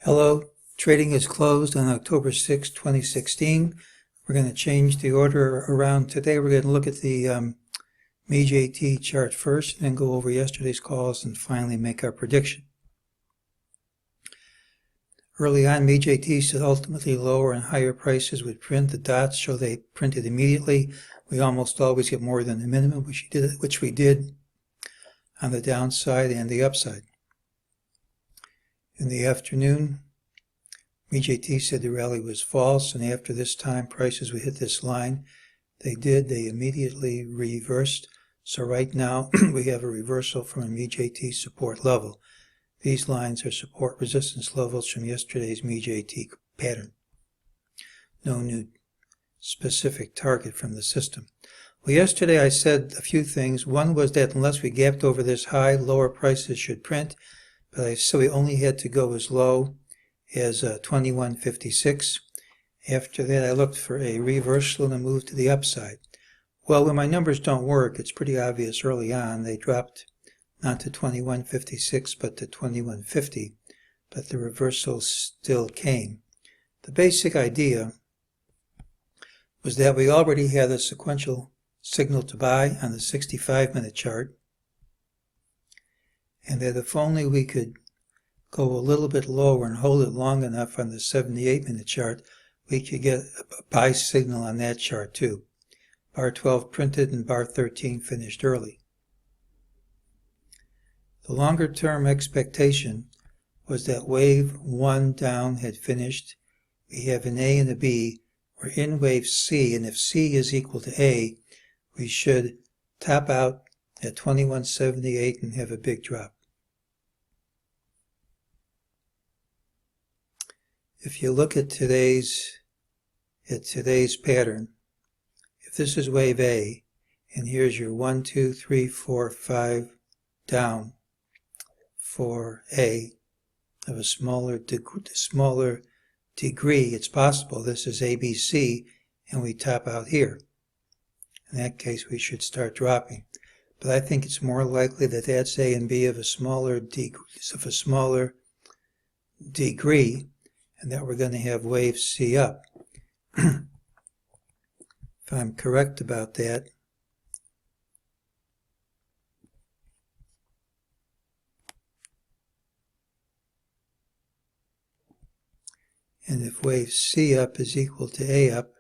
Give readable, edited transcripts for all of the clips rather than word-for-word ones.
Hello, trading is closed on October 6, 2016. We're going to change the order around today. We're going to look at the MEJT chart first, and then go over yesterday's calls and finally make our prediction. Early on, MEJT said ultimately lower and higher prices would print. The dots show they printed immediately. We almost always get more than the minimum, which we did on the downside and the upside. In the afternoon, MEJT said the rally was false, and after this time prices would hit this line. They did. They immediately reversed. So right now we have a reversal from a MEJT support level. These lines are support resistance levels from yesterday's MEJT pattern. No new specific target from the system. Well, yesterday I said a few things. One was that unless we gapped over this high, lower prices should print. But I said we only had to go as low as 21.56. After that, I looked for a reversal and a move to the upside. Well, when my numbers don't work, it's pretty obvious early on. They dropped not to 21.56, but to 21.50. But the reversal still came. The basic idea was that we already had a sequential signal to buy on the 65-minute chart, and that if only we could go a little bit lower and hold it long enough on the 78-minute chart, we could get a buy signal on that chart too. Bar 12 printed and bar 13 finished early. The longer-term expectation was that wave 1 down had finished. We have an A and a B. We're in wave C, and if C is equal to A, we should top out at 21.78 and have a big drop. If you look at today's pattern, if this is wave A, and here's your 1, 2, 3, 4, 5 down for A of a smaller degree, it's possible this is ABC, and we top out here. In that case, we should start dropping. But I think it's more likely that that's A and B of a smaller degree, and that we're going to have wave C up. If I'm correct about that, and if wave C up is equal to A up,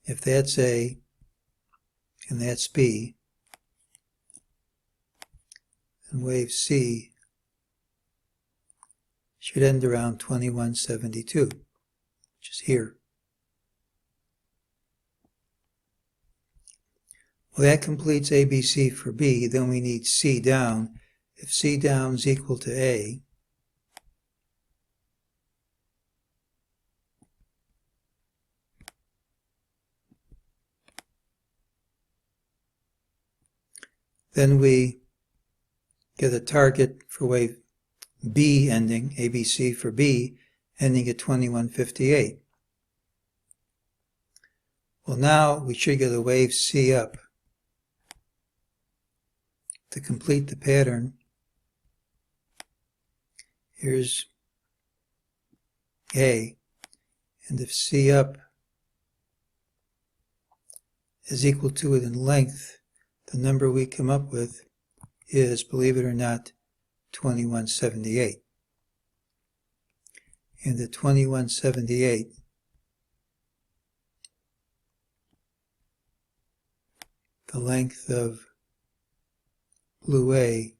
if that's A and that's B, and wave C should end around 21.72, which is here. Well, that completes ABC for B. Then we need C down. If C down is equal to A, then we get a target for wave B ending, ABC for B, ending at 21.58. Well, now we should get a wave C up. To complete the pattern, here's A, and if C up is equal to it in length, the number we come up with is, believe it or not, 21.78. And at 21.78, the length of blue A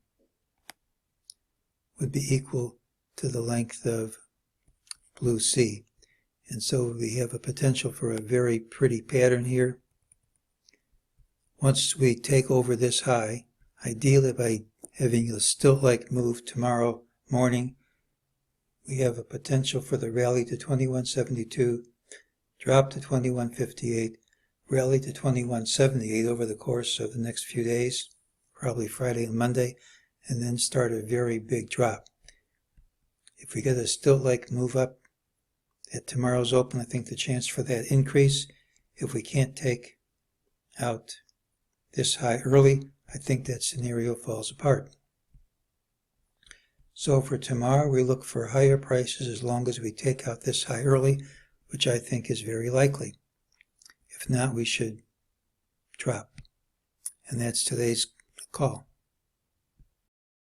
would be equal to the length of blue C. And so we have a potential for a very pretty pattern here. Once we take over this high, ideally by having a stilt-like move tomorrow morning, we have a potential for the rally to 21.72, drop to 21.58, rally to 21.78 over the course of the next few days, probably Friday and Monday, and then start a very big drop. If we get a stilt-like move up at tomorrow's open, I think the chance for that increase. If we can't take out this high early, I think that scenario falls apart. So for tomorrow, we look for higher prices as long as we take out this high early, which I think is very likely. If not, we should drop. And that's today's call.